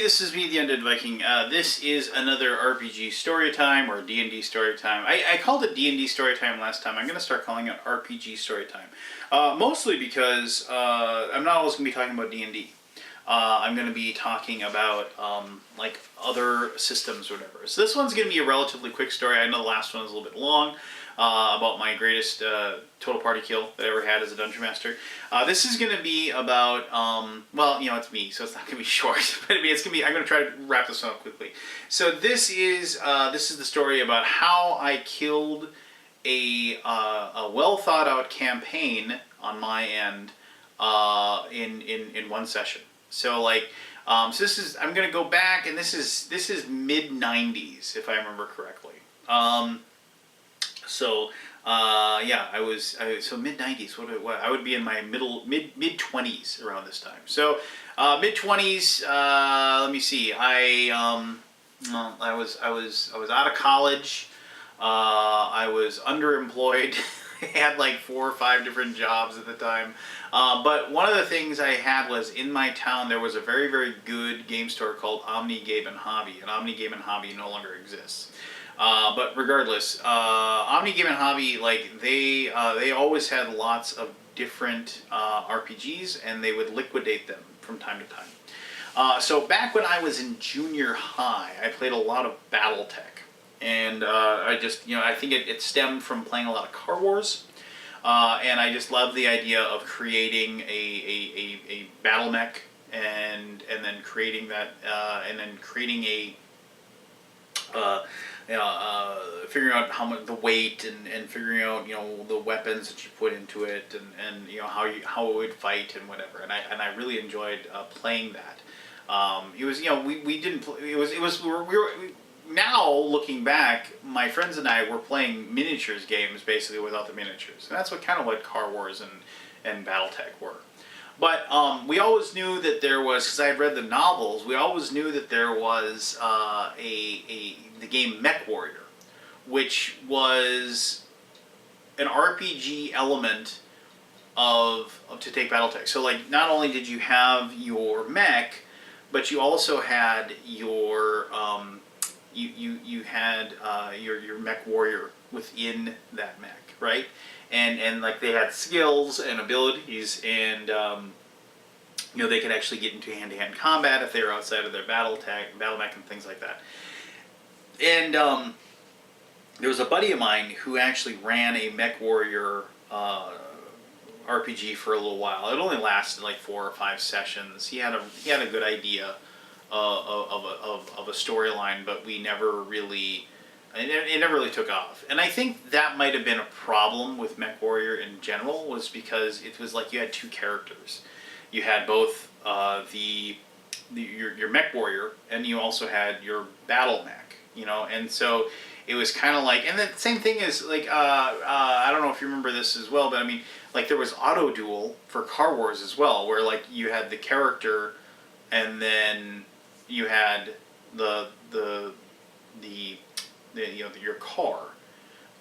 This is me, the Undead Viking. This is another RPG Storytime, or D&D Storytime. I called it D&D Storytime last time. I'm going to start calling it RPG Storytime. Mostly because I'm not always going to be talking about D&D. I'm going to be talking about like other systems or whatever. So this one's going to be a relatively quick story. I know the last one was a little bit long. About my greatest total party kill that I ever had as a dungeon master. This is going to be about, well, you know, it's me, so it's not going to be short. But I mean, it's going to be. I'm going to try to wrap this one up quickly. So this is the story about how I killed a well thought out campaign on my end in one session. So like. So this is. I'm going to go back, and this is mid '90s if I remember correctly. So, yeah, so mid-90s, what I would be in my mid-20s around this time. So, mid-20s, let me see, I was out of college, I was underemployed, I had like 4 or 5 different jobs at the time, but one of the things I had was, in my town, there was a very, very good game store called Omni Game and Hobby, and Omni Game and Hobby no longer exists. But regardless, Omni Game and Hobby, like they always had lots of different RPGs, and they would liquidate them from time to time. So back when I was in junior high, I played a lot of BattleTech, and I just, you know, I think it stemmed from playing a lot of Car Wars, and I just loved the idea of creating a battle mech, and then creating that, and then creating a figuring out how much the weight, and figuring out, you know, the weapons that you put into it, and you know how it would fight and whatever, and I really enjoyed playing that. It was, you know, we didn't play, it was we were now looking back, my friends and I were playing miniatures games basically without the miniatures, and that's what Car Wars and BattleTech were. But we always knew that there was, because I had read the novels, we always knew that there was the game Mechwarrior, which was an RPG element to take BattleTech. So like, not only did you have your mech, but you also had your you had your Mechwarrior within that mech, right? And like, they had skills and abilities, and you know, they could actually get into hand-to-hand combat if they were outside of their battle mech and things like that. And there was a buddy of mine who actually ran a Mechwarrior RPG for a little while. It only lasted like 4 or 5 sessions. He had a good idea of a storyline, but we never really. It never really took off. And I think that might have been a problem with Mechwarrior in general, was because it was like you had 2 characters. You had both your Mechwarrior, and you also had your battle mech, you know, and so it was kind of like, and the same thing is like, I don't know if you remember this as well, but I mean, like, there was auto duel for Car Wars as well, where like you had the character, and then you had the you know, your car,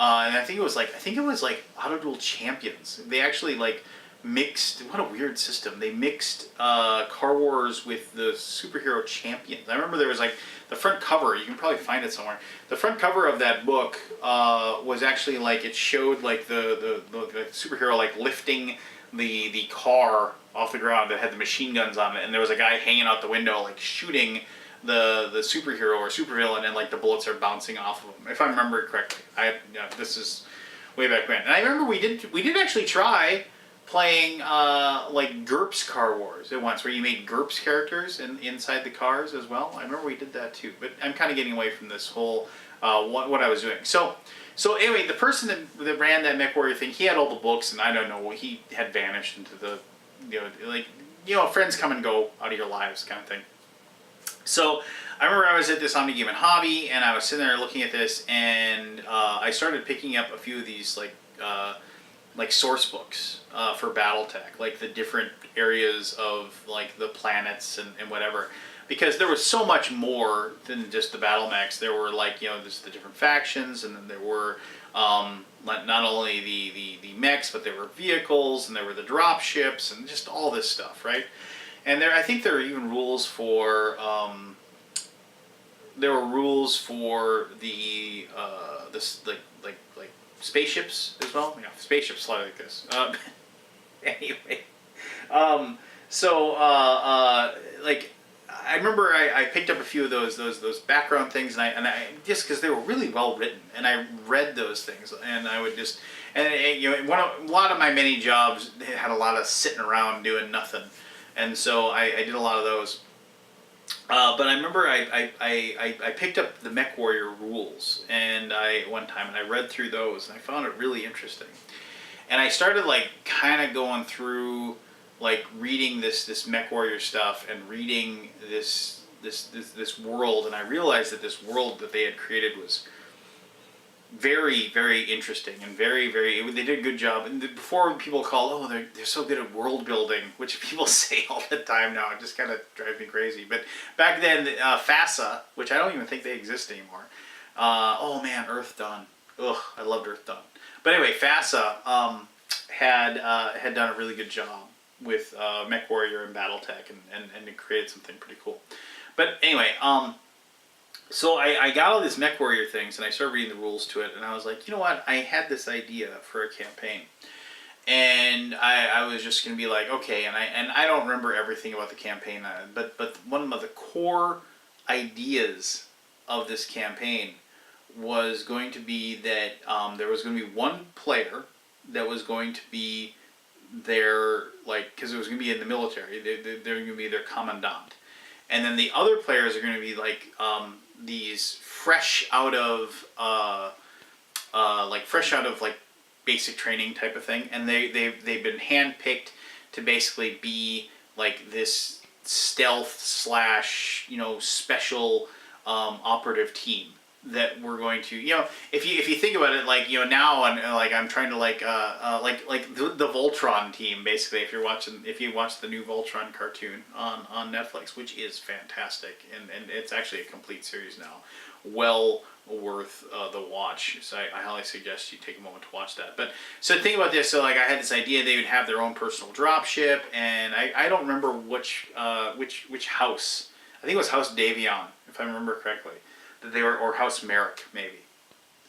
and I think it was like Auto Duel Champions. They actually like mixed. What a weird system. They mixed Car Wars with the superhero champions. I remember there was like the front cover. You can probably find it somewhere. The front cover of that book was actually like, it showed like the superhero like lifting the car off the ground that had the machine guns on it, and there was a guy hanging out the window like shooting the superhero or supervillain, and like the bullets are bouncing off of him, if I remember it correctly. This is way back when, and I remember we did actually try playing like GURPS Car Wars at once, where you made GURPS characters inside the cars as well. I remember we did that too, but I'm kind of getting away from this whole what I was doing. So anyway, the person that ran that Mechwarrior thing, he had all the books, and I don't know, he had vanished into the, you know, like, you know, friends come and go out of your lives kind of thing. So I remember I was at this Omni Game and Hobby, and I was sitting there looking at this, and I started picking up a few of these like source books for BattleTech, like the different areas of like the planets and whatever. because there was so much more than just the battle mechs. There were like, there's the different factions, and then there were not only the mechs, but there were vehicles, and there were the drop ships, and just all this stuff, right? And I think there are even rules for there were rules for the this like spaceships as well. Yeah, spaceships fly like this. Anyway, so like I remember I picked up a few of those background things, and I just because they were really well written, and I read those things, and I would just and a lot of my many jobs had a lot of sitting around doing nothing, and so I did a lot of those. But I remember I picked up the Mechwarrior rules, and one time, and I read through those, and I found it really interesting. And I started like kind of going through like reading this Mechwarrior stuff and reading this world, and I realized that this world that they had created was very, very interesting and very, they did a good job. And before people call, they're so good at world building, which people say all the time now, it just kind of drives me crazy. But back then, FASA, which I don't even think they exist anymore. Oh man, Earth Dawn. Ugh, I loved Earth Dawn. But anyway, FASA had done a really good job with Mechwarrior and BattleTech, and it created something pretty cool. But anyway, so I got all these Mechwarrior things, and I started reading the rules to it, and I was like, you know what? I had this idea for a campaign, and I was just going to be like, okay, and I don't remember everything about the campaign, but one of the core ideas of this campaign was going to be that there was going to be one player that was going to be their, like, because it was going to be in the military, they're going to be their commandant. And then the other players are going to be like these fresh out of basic training type of thing, and they've been handpicked to basically be like this stealth / special operative team that we're going to, if you think about it, like, now, and like I'm trying to like the Voltron team, basically, if you watch the new Voltron cartoon on Netflix, which is fantastic, and it's actually a complete series now, well worth the watch. So I highly suggest you take a moment to watch that. But so think about this. So like I had this idea they would have their own personal dropship, and I don't remember which house. I think it was House Davion, if I remember correctly. That they were, or House Merrick, maybe.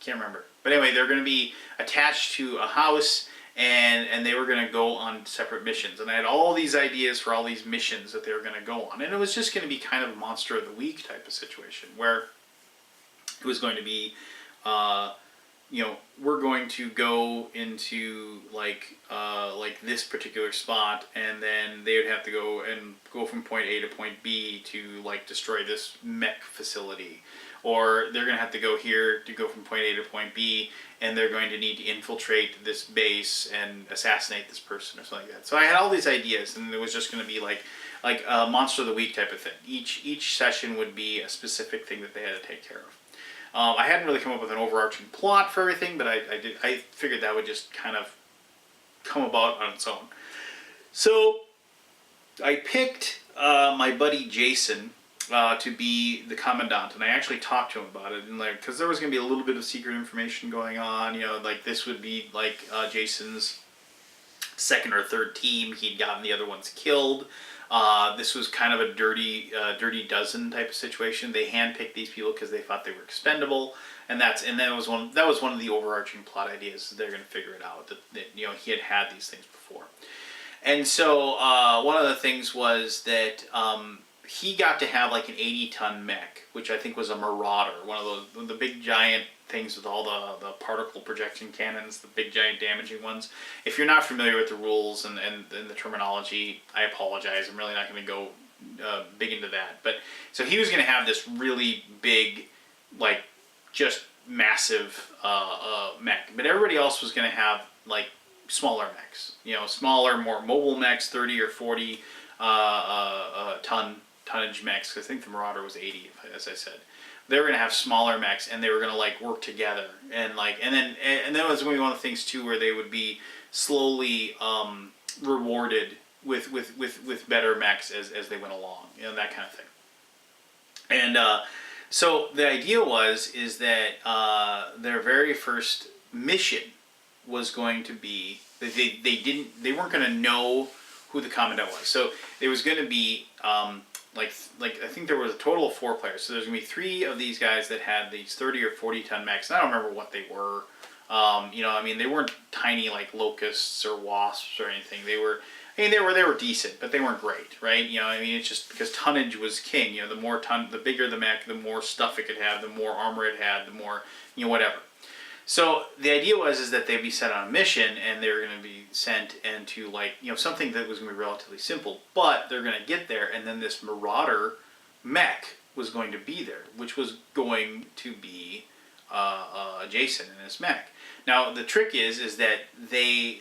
Can't remember. But anyway, they're going to be attached to a house, and they were going to go on separate missions. And I had all these ideas for all these missions that they were going to go on. And it was just going to be kind of a Monster of the Week type of situation, where it was going to be, we're going to go into like this particular spot, and then they would have to go from point A to point B to like destroy this mech facility. Or they're going to have to go here to go from point A to point B, and they're going to need to infiltrate this base and assassinate this person or something like that. So I had all these ideas, and it was just going to be like a Monster of the Week type of thing. Each session would be a specific thing that they had to take care of. I hadn't really come up with an overarching plot for everything, but I figured that would just kind of come about on its own. So I picked my buddy Jason to be the commandant, and I actually talked to him about it, and like, because there was going to be a little bit of secret information going on, like this would be like Jason's second or third team. He'd gotten the other ones killed. This was kind of a dirty dozen type of situation. They handpicked these people because they thought they were expendable, and that was one of the overarching plot ideas. They're going to figure it out that he had these things before, and so one of the things was that he got to have like an 80-ton mech, which I think was a Marauder, one of the big giant things with all the particle projection cannons, the big giant damaging ones. If you're not familiar with the rules and the terminology, I apologize. I'm really not going to go big into that. But so he was going to have this really big, like just massive mech, but everybody else was going to have like smaller mechs, smaller, more mobile mechs, 30 or 40 tonnage mechs. I think the Marauder was 80, as I said. They were going to have smaller mechs, and they were going to like work together, and then it was going to be one of the things too where they would be slowly rewarded with better mechs as they went along, that kind of thing. And so the idea is that their very first mission was going to be that they weren't going to know who the commandant was. So there was going to be like I think there was a total of 4 players. So there's going to be 3 of these guys that had these 30 or 40 ton mechs. And I don't remember what they were. I mean, they weren't tiny like locusts or wasps or anything. They were decent, but they weren't great, right? I mean, it's just because tonnage was king. The bigger the mech, the more stuff it could have, the more armor it had, the more, whatever. So the idea is that they'd be sent on a mission, and they were going to be sent into something that was going to be relatively simple, but they're going to get there, and then this Marauder mech was going to be there, which was going to be Jason and his mech. Now the trick is that they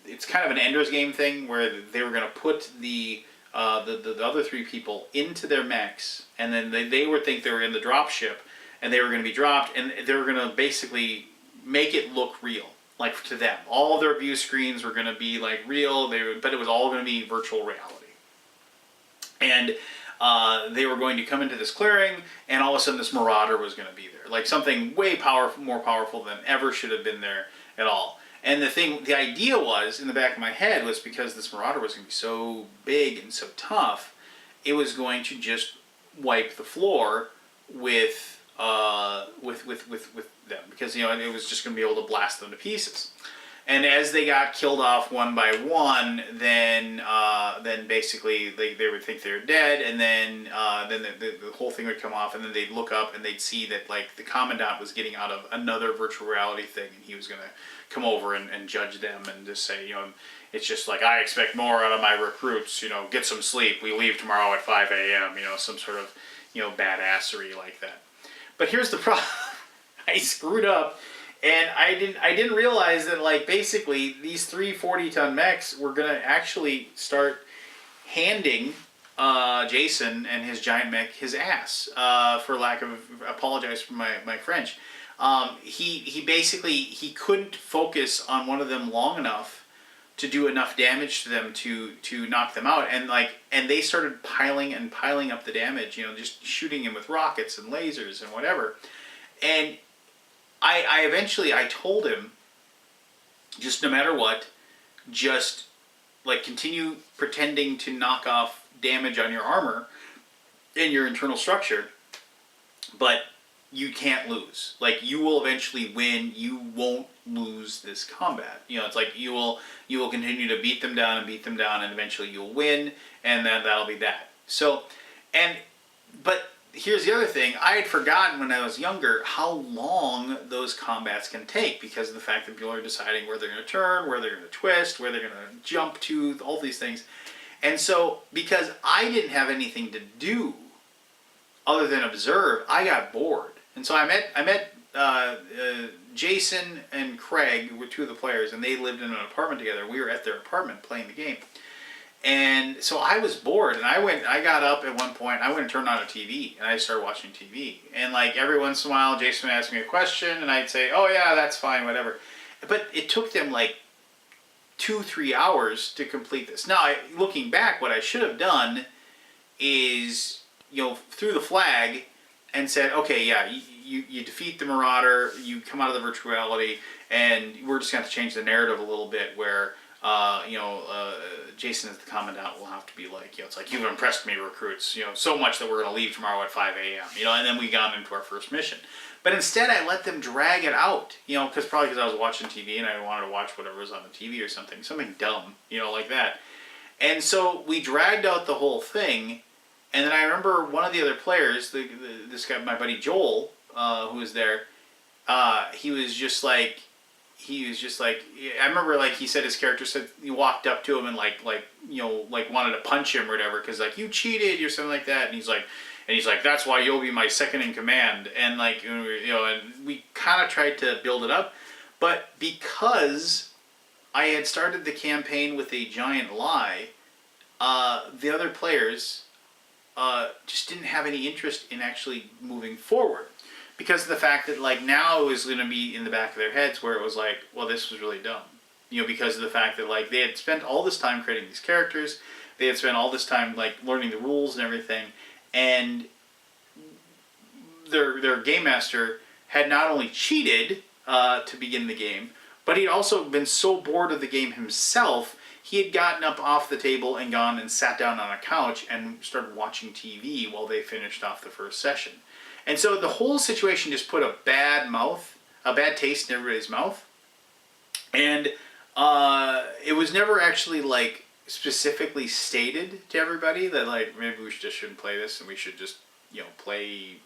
it's kind of an Ender's Game thing where they were going to put the other 3 people into their mechs, and then they would think they were in the drop ship, and they were going to be dropped, and they were going to basically make it look real, like to them. All of their view screens were going to be like real, but it was all going to be virtual reality. And they were going to come into this clearing, and all of a sudden this Marauder was going to be there, like something way more powerful than ever should have been there at all. And the idea was, in the back of my head, was because this Marauder was going to be so big and so tough, it was going to just wipe the floor with them, because it was just going to be able to blast them to pieces. And as they got killed off one by one, then basically they would think they were dead, and then the whole thing would come off, and then they'd look up and they'd see that like the commandant was getting out of another virtual reality thing, and he was going to come over and judge them and just say, it's just like, I expect more out of my recruits, get some sleep, we leave tomorrow at 5 a.m., some sort of badassery like that. But here's the problem. I screwed up, and I didn't realize that like basically these 3 40-ton mechs were gonna actually start handing Jason and his giant mech his ass, for lack of, apologize for my French. He basically couldn't focus on one of them long enough to do enough damage to them to knock them out, and they started piling up the damage, just shooting him with rockets and lasers and whatever. And I eventually told him, just no matter what, just like continue pretending to knock off damage on your armor and your internal structure, but you can't lose. Like, you will eventually win. You won't lose this combat. It's like you will continue to beat them down, and eventually you'll win, and that'll be that. So, but here's the other thing. I had forgotten when I was younger how long those combats can take, because of the fact that people are deciding where they're going to turn, where they're going to twist, where they're going to jump to, all these things. And so, because I didn't have anything to do other than observe, I got bored. And so I met Jason and Craig were 2 of the players, and they lived in an apartment together. We were at their apartment playing the game. And so I was bored, and I got up at one point, I went and turned on a TV, and I started watching TV. And like every once in a while, Jason would ask me a question, and I'd say, oh yeah, that's fine, whatever. But it took them like 2-3 hours to complete this. Now, looking back, what I should have done is, threw the flag and said, okay, yeah, you defeat the Marauder, you come out of the virtual reality, and we're just going to have to change the narrative a little bit where, Jason as the commandant will have to be like, it's like, you've impressed me, recruits, so much that we're going to leave tomorrow at 5 a.m., and then we got into our first mission. But instead, I let them drag it out, because I was watching TV and I wanted to watch whatever was on the TV or something dumb, like that. And so we dragged out the whole thing. And then I remember one of the other players, this guy, my buddy Joel, who was there, he was just like, I remember like he said his character said he walked up to him and like wanted to punch him or whatever, because like, you cheated or something like that, and he's like, that's why you'll be my second in command, and like, and we kind of tried to build it up, but because I had started the campaign with a giant lie, the other players just didn't have any interest in actually moving forward, because of the fact that like now it was going to be in the back of their heads where it was like, well, this was really dumb, because of the fact that like they had spent all this time creating these characters, They had spent all this time like learning the rules and everything, and their game master had not only cheated to begin the game, but he'd also been so bored of the game himself, he had gotten up off the table and gone and sat down on a couch and started watching TV while they finished off the first session. And so the whole situation just put a bad taste in everybody's mouth. And it was never actually like specifically stated to everybody that like maybe we shouldn't play this and we should just play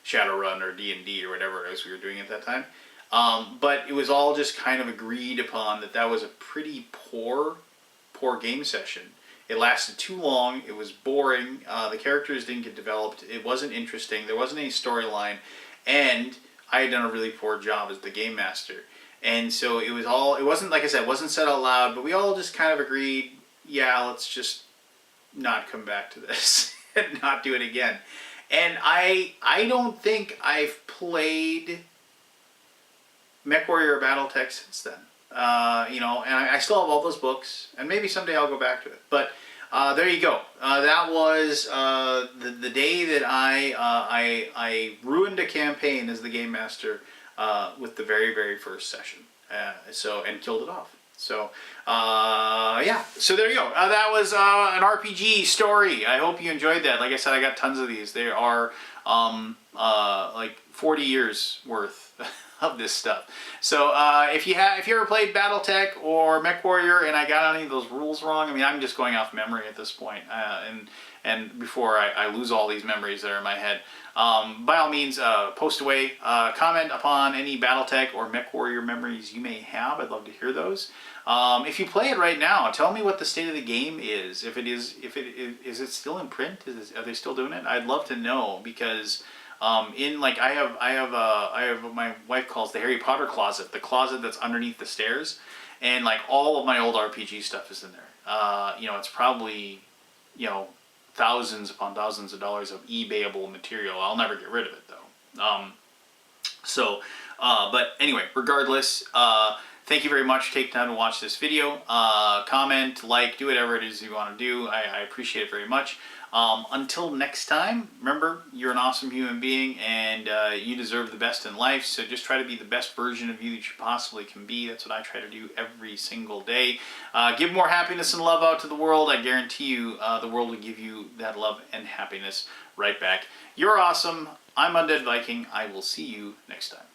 Shadowrun or D&D or whatever it is we were doing at that time. But it was all just kind of agreed upon that was a pretty poor game session. It lasted too long. It was boring. The characters didn't get developed. It wasn't interesting. There wasn't any storyline, and I had done a really poor job as the game master. And so it wasn't, like I said, it wasn't said out loud, but we all just kind of agreed, yeah, let's just not come back to this and not do it again. And I don't think I've played Mechwarrior or Battletech since then. And I still have all those books, and maybe someday I'll go back to it. But there you go. That was the day that I ruined a campaign as the game master with the very, very first session. And killed it off. So, yeah. So there you go. That was an RPG story. I hope you enjoyed that. Like I said, I got tons of these. They are like 40 years worth of this stuff. So if you ever played BattleTech or Mechwarrior and I got any of those rules wrong, I mean, I'm just going off memory at this point. And before I lose all these memories that are in my head, by all means, post away, comment upon any BattleTech or Mechwarrior memories you may have. I'd love to hear those. If you play it right now, tell me what the state of the game is. Is it still in print? Are they still doing it? I'd love to know, because I have what my wife calls the Harry Potter closet, the closet that's underneath the stairs, and like all of my old RPG stuff is in there. It's probably thousands upon thousands of dollars of eBayable material. I'll never get rid of it though. But anyway, regardless, thank you very much for taking time to watch this video. Comment, like, do whatever it is you want to do. I appreciate it very much. Until next time, remember, you're an awesome human being, and you deserve the best in life, so just try to be the best version of you that you possibly can be. That's what I try to do every single day. Give more happiness and love out to the world. I guarantee you the world will give you that love and happiness right back. You're awesome. I'm Undead Viking. I will see you next time.